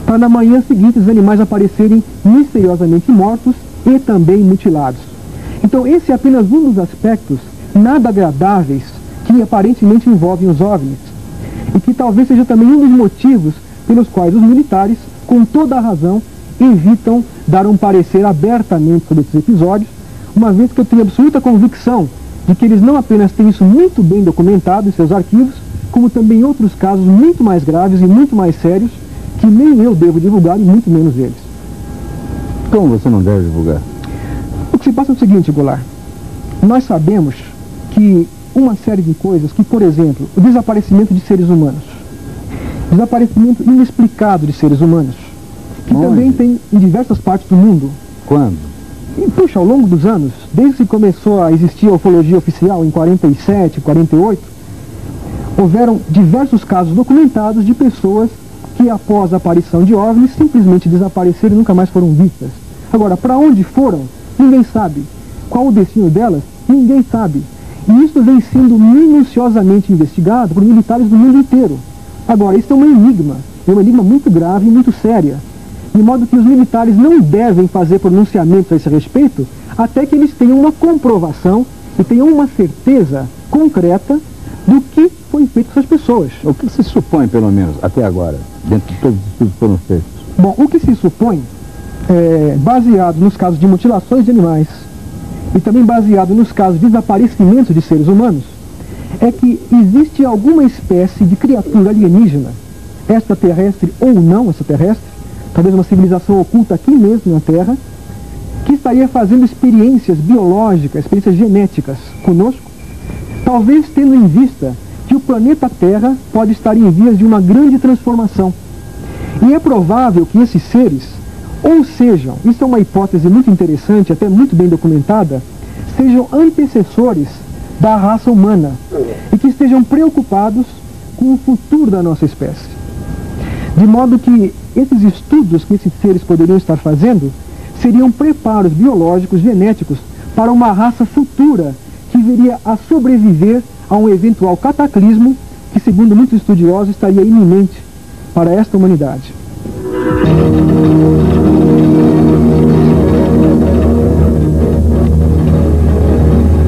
para na manhã seguinte os animais aparecerem misteriosamente mortos e também mutilados. Então esse é apenas um dos aspectos nada agradáveis que aparentemente envolvem os OVNIs, e que talvez seja também um dos motivos pelos quais os militares, com toda a razão, evitam dar um parecer abertamente sobre esses episódios, uma vez que eu tenho absoluta convicção de que eles não apenas têm isso muito bem documentado em seus arquivos, como também outros casos muito mais graves e muito mais sérios, que nem eu devo divulgar e muito menos eles. Como você não deve divulgar? O que se passa é o seguinte, Goulart. Nós sabemos que uma série de coisas, que, por exemplo, o desaparecimento de seres humanos, desaparecimento inexplicado de seres humanos, que Onde? também tem em diversas partes do mundo. Quando? E, puxa, ao longo dos anos, desde que começou a existir a ufologia oficial, em 47, 48, houveram diversos casos documentados de pessoas que, após a aparição de OVNIs, simplesmente desapareceram e nunca mais foram vistas. Agora, para onde foram, ninguém sabe. Qual o destino delas, ninguém sabe. E isso vem sendo minuciosamente investigado por militares do mundo inteiro. Agora, isso é um enigma muito grave e muito séria, de modo que os militares não devem fazer pronunciamentos a esse respeito até que eles tenham uma comprovação e tenham uma certeza concreta do que foi feito com essas pessoas. O que se supõe, pelo menos, até agora, dentro de todos os estudos que foram feitos? Bom, o que se supõe, baseado nos casos de mutilações de animais e também baseado nos casos de desaparecimentos de seres humanos, é que existe alguma espécie de criatura alienígena, extraterrestre ou não extraterrestre, talvez uma civilização oculta aqui mesmo na Terra, que estaria fazendo experiências biológicas, experiências genéticas conosco, talvez tendo em vista que o planeta Terra pode estar em vias de uma grande transformação. E é provável que esses seres, ou sejam, isso é uma hipótese muito interessante, até muito bem documentada, sejam antecessores da raça humana e que estejam preocupados com o futuro da nossa espécie. De modo que esses estudos que esses seres poderiam estar fazendo seriam preparos biológicos, genéticos, para uma raça futura que viria a sobreviver a um eventual cataclismo que, segundo muitos estudiosos, estaria iminente para esta humanidade.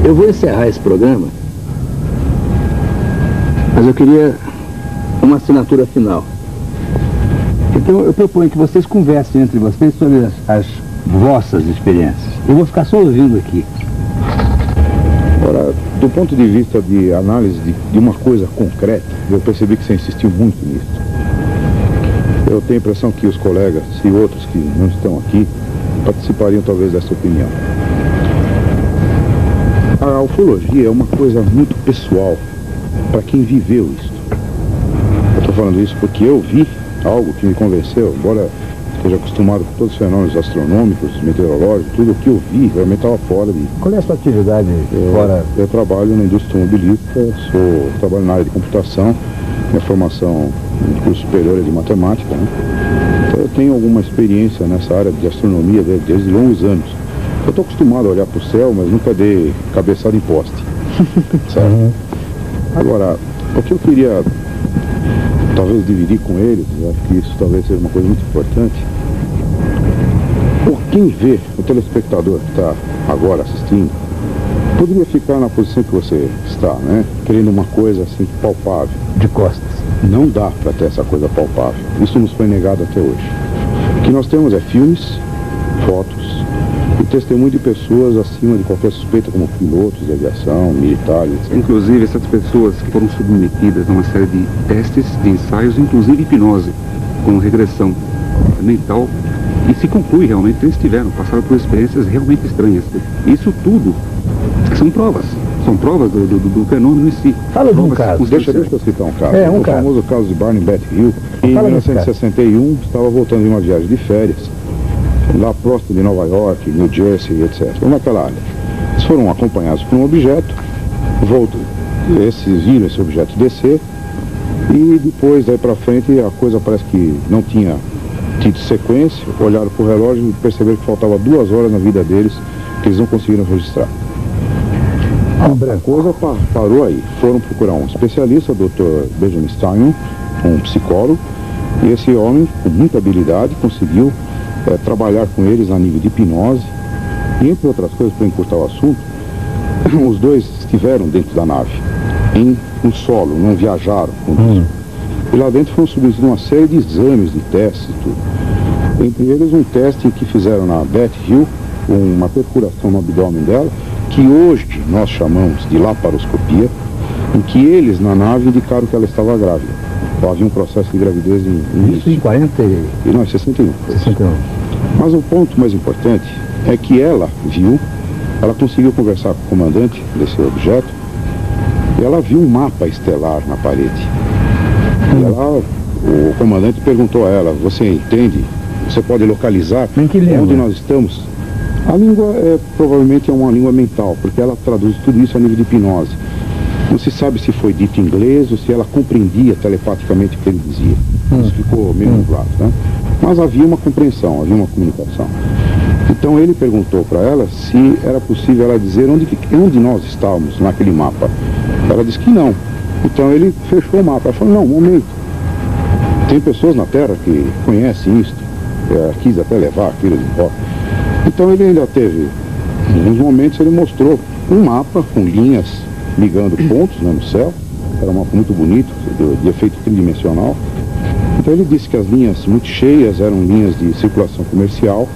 Eu vou encerrar esse programa, mas eu queria uma assinatura final. Então eu proponho que vocês conversem entre vocês sobre as vossas experiências. Eu vou ficar só ouvindo aqui. Ora, do ponto de vista de análise de uma coisa concreta, eu percebi que você insistiu muito nisso. Eu tenho a impressão que os colegas e outros que não estão aqui participariam talvez dessa opinião. A ufologia é uma coisa muito pessoal para quem viveu isso. Eu estou falando isso porque eu vi algo que me convenceu, embora esteja acostumado com todos os fenômenos astronômicos, meteorológicos, tudo o que eu vi realmente estava fora de... Qual é a sua atividade fora? Eu trabalho na indústria automobilística, trabalho na área de computação, minha formação em curso superior de matemática, né? Então eu tenho alguma experiência nessa área de astronomia desde longos anos. Eu estou acostumado a olhar para o céu, mas nunca dei cabeçada em poste. Certo? Agora, o que eu queria talvez dividir com eles, eu acho que isso talvez seja uma coisa muito importante. Por quem vê, o telespectador que está agora assistindo, poderia ficar na posição que você está, né? Querendo uma coisa assim palpável. De costas. Não dá para ter essa coisa palpável. Isso nos foi negado até hoje. O que nós temos é filmes, fotos e testemunho de pessoas acima de qualquer suspeita, como pilotos de aviação, militares, etc. Inclusive, essas pessoas que foram submetidas a uma série de testes, de ensaios, inclusive hipnose, com regressão mental, e se conclui realmente que eles passaram por experiências realmente estranhas. Isso tudo são provas do fenômeno em si. Fala de um caso. Deixa eu citar um caso. O famoso caso de Barney Beth Hill. Em 1961, estava voltando de uma viagem de férias, lá próximo de Nova York, New Jersey, etc. Naquela área. Eles foram acompanhados por um objeto, esses viram esse objeto descer, e depois, daí para frente, a coisa parece que não tinha tido sequência, olharam para o relógio e perceberam que faltava 2 horas na vida deles, que eles não conseguiram registrar. A coisa parou aí. Foram procurar um especialista, o Dr. Benjamin Stein, um psicólogo, e esse homem, com muita habilidade, conseguiu trabalhar com eles a nível de hipnose, e entre outras coisas, para encurtar o assunto, os dois estiveram dentro da nave, no solo, não viajaram com isso. E lá dentro foram submetidos uma série de exames, de testes e tudo. Entre eles um teste que fizeram na Beth Hill, uma perfuração no abdômen dela, que hoje nós chamamos de laparoscopia, em que eles na nave indicaram que ela estava grávida. Então, havia um processo de gravidez em Isso em 40 e... Não, em 61. 61. Mas o ponto mais importante é que ela conseguiu conversar com o comandante desse objeto, e ela viu um mapa estelar na parede. E o comandante perguntou a ela: você entende? Você pode localizar onde nós estamos? A língua provavelmente é uma língua mental, porque ela traduz tudo isso a nível de hipnose. Não se sabe se foi dito em inglês ou se ela compreendia telepaticamente o que ele dizia. Isso ficou meio nublado, né? Mas havia uma compreensão, havia uma comunicação. Então ele perguntou para ela se era possível ela dizer onde nós estávamos naquele mapa. Ela disse que não. Então ele fechou o mapa. Ela falou: não, um momento. Tem pessoas na Terra que conhecem isso. Quis até levar aquilo de volta. Então ele ainda teve, em alguns momentos ele mostrou um mapa com linhas ligando pontos, né, no céu. Era um mapa muito bonito, de efeito tridimensional. Então ele disse que as linhas muito cheias eram linhas de circulação comercial,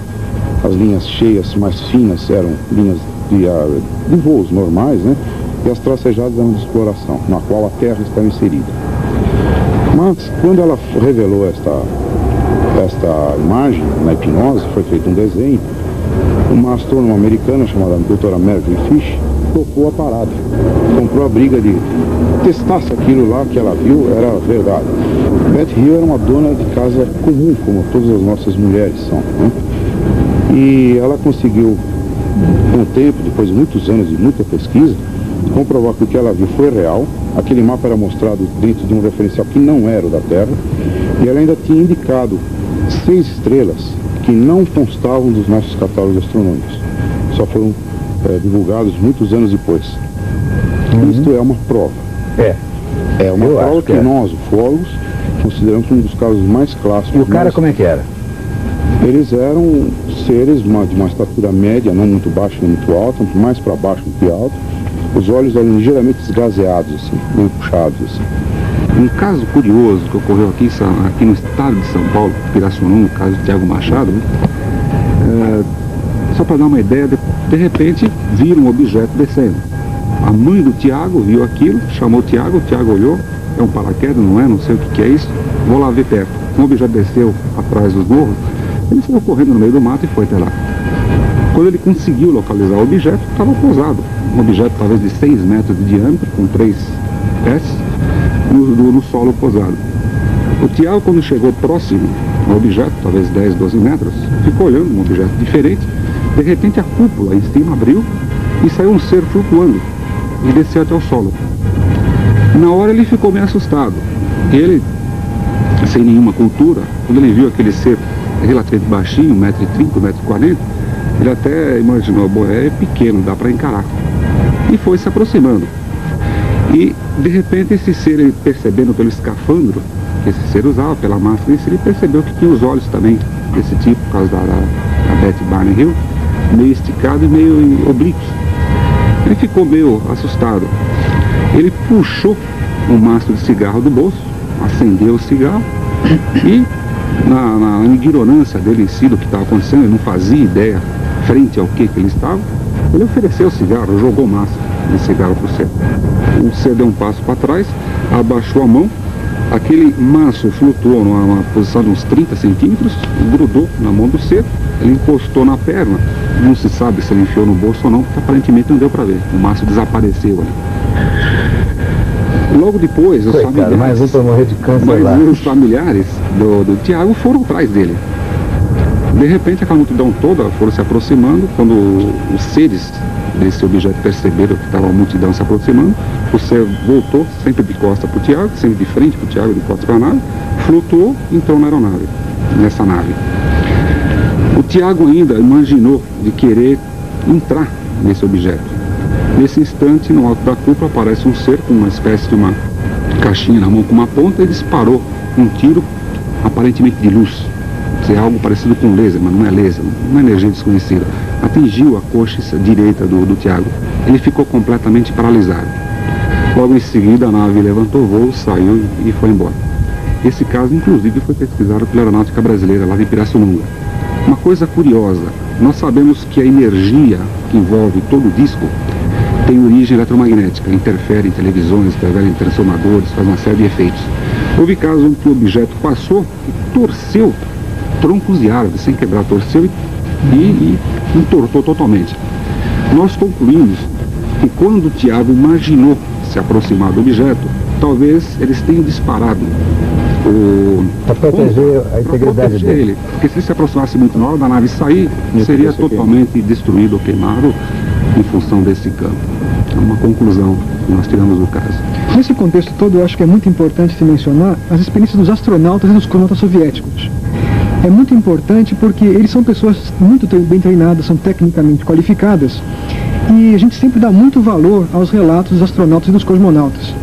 as linhas cheias mais finas eram linhas de voos normais, né? E as tracejadas eram de exploração, na qual a Terra estava inserida. Mas quando ela revelou esta imagem na hipnose, foi feito um desenho. Uma astrônoma americana chamada doutora Marjorie Fish topou a parada. Comprou a briga de testar se aquilo lá que ela viu era verdade. Beth Hill era uma dona de casa comum, como todas as nossas mulheres são, né? E ela conseguiu, com o tempo, depois de muitos anos de muita pesquisa, comprovar que o que ela viu foi real. Aquele mapa era mostrado dentro de um referencial que não era o da Terra, e ela ainda tinha indicado 6 estrelas que não constavam dos nossos catálogos astronômicos. Só foram divulgados muitos anos depois. Isto é uma prova. É uma prova que nós, ufólogos, consideramos um dos casos mais clássicos. E o cara como é que era? Eles eram seres de uma estatura média, não muito baixa nem muito alta, mais para baixo do que alto. Os olhos eram ligeiramente esgazeados, assim, meio puxados, assim. Um caso curioso que ocorreu aqui no estado de São Paulo, Pirassununga, o caso de Tiago Machado, né? Só para dar uma ideia, de repente viram um objeto descendo. A mãe do Tiago viu aquilo, chamou o Tiago olhou, é um paraquedas, não é? Não sei o que é isso, vou lá ver perto. Um objeto desceu atrás dos morros, ele saiu correndo no meio do mato e foi até lá. Quando ele conseguiu localizar o objeto, estava pousado. Um objeto talvez de 6 metros de diâmetro, com 3 pés, no solo pousado. O Tiago, quando chegou próximo ao objeto, talvez 10, 12 metros, ficou olhando um objeto diferente. De repente a cúpula em cima abriu e saiu um ser flutuando e desceu até o solo. Na hora ele ficou meio assustado. Ele, sem nenhuma cultura, quando ele viu aquele ser relativamente baixinho, 1,30 m, 1,40 m, ele até imaginou, bom, é pequeno, dá para encarar. E foi se aproximando. E, de repente, esse ser, ele percebendo pelo escafandro que esse ser usava, pela máscara, ele percebeu que tinha os olhos também desse tipo, por causa da Beth Barney Hill, meio esticado e meio oblíquo. Ele ficou meio assustado. Ele puxou um maço de cigarro do bolso, acendeu o cigarro e, na ignorância dele em si do que estava acontecendo, ele não fazia ideia frente ao que ele estava, ele ofereceu o cigarro, jogou massa de cigarro para o ser. O ser deu um passo para trás, abaixou a mão, aquele maço flutuou numa posição de uns 30 centímetros, grudou na mão do ser, ele encostou na perna, não se sabe se ele enfiou no bolso ou não, porque aparentemente não deu para ver, o maço desapareceu ali. Logo depois, os familiares, mais um para morrer de câncer lá. Os familiares do Tiago foram atrás dele. De repente, aquela multidão toda foram se aproximando. Quando os seres desse objeto perceberam que estava a multidão se aproximando, o ser voltou, sempre de costas para o Tiago, sempre de frente para o Tiago, de costas para a nave, flutuou e entrou na aeronave, nessa nave. O Tiago ainda imaginou de querer entrar nesse objeto. Nesse instante, no alto da cúpula, aparece um ser com uma espécie de uma caixinha na mão com uma ponta e disparou um tiro, aparentemente de luz. É algo parecido com laser, mas não é laser, uma energia desconhecida. Atingiu a coxa direita do Tiago. Ele ficou completamente paralisado. Logo em seguida, a nave levantou o voo, saiu e foi embora. Esse caso, inclusive, foi pesquisado pela Aeronáutica Brasileira, lá de Pirassununga. Uma coisa curiosa, nós sabemos que a energia que envolve todo o disco tem origem eletromagnética, interfere em televisões, interfere em transformadores, faz uma série de efeitos. Houve casos em que o objeto passou e torceu troncos de árvores, sem quebrar, torceu e entortou totalmente. Nós concluímos que quando o Tiago imaginou se aproximar do objeto, talvez eles tenham disparado para proteger a integridade dele. Porque se ele se aproximasse muito na hora da nave sair, seria totalmente destruído ou queimado em função desse campo. É uma conclusão que nós tiramos do caso. Nesse contexto todo, eu acho que é muito importante se mencionar as experiências dos astronautas e dos cosmonautas soviéticos. É muito importante porque eles são pessoas muito bem treinadas, são tecnicamente qualificadas, e a gente sempre dá muito valor aos relatos dos astronautas e dos cosmonautas.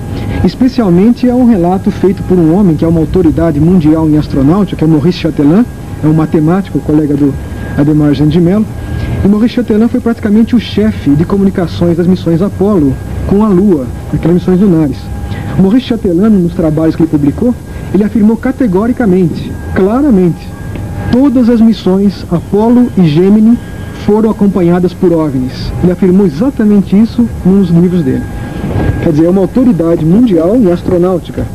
Especialmente a um relato feito por um homem que é uma autoridade mundial em astronáutica, que é Maurice Chatelain, é um matemático, colega do Ademar de Mello. E Maurice Chatelain foi praticamente o chefe de comunicações das missões Apollo com a Lua, aquelas missões lunares. Maurice Chatelain, nos trabalhos que ele publicou, ele afirmou categoricamente, claramente, todas as missões Apollo e Gemini foram acompanhadas por OVNIs. Ele afirmou exatamente isso nos livros dele. Quer dizer, é uma autoridade mundial em astronáutica.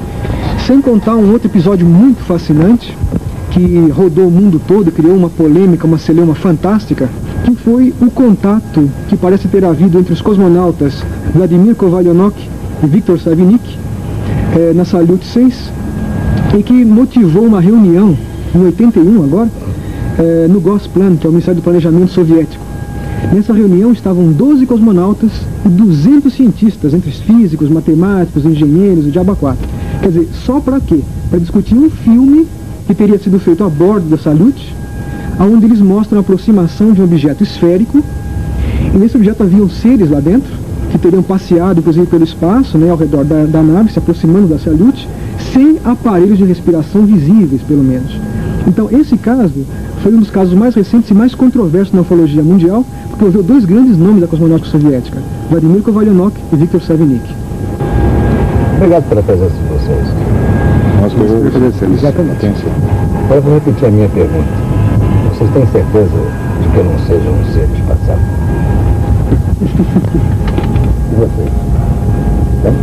Sem contar um outro episódio muito fascinante, que rodou o mundo todo, criou uma polêmica, uma celeuma fantástica, que foi o contato que parece ter havido entre os cosmonautas Vladimir Kovalyonok e Viktor Savinik na Salyut 6, e que motivou uma reunião, em 81 agora, no Gosplan, que é o Ministério do Planejamento Soviético. Nessa reunião estavam 12 cosmonautas e 200 cientistas, entre físicos, matemáticos, engenheiros e diabo 4. Quer dizer, só para quê? Para discutir um filme que teria sido feito a bordo da Salyut, onde eles mostram a aproximação de um objeto esférico, e nesse objeto haviam seres lá dentro, que teriam passeado, inclusive, pelo espaço, ao redor da nave, se aproximando da Salyut, sem aparelhos de respiração visíveis, pelo menos. Então, esse caso foi um dos casos mais recentes e mais controversos na ufologia mundial, porque houve dois grandes nomes da cosmonáutica soviética, Vladimir Kovalyonok e Viktor Savinik. Obrigado pela presença de vocês. Nós agradecemos. Exatamente. Agora eu vou repetir a minha pergunta. Vocês têm certeza de que eu não seja um ser despassado? E vocês? Tem?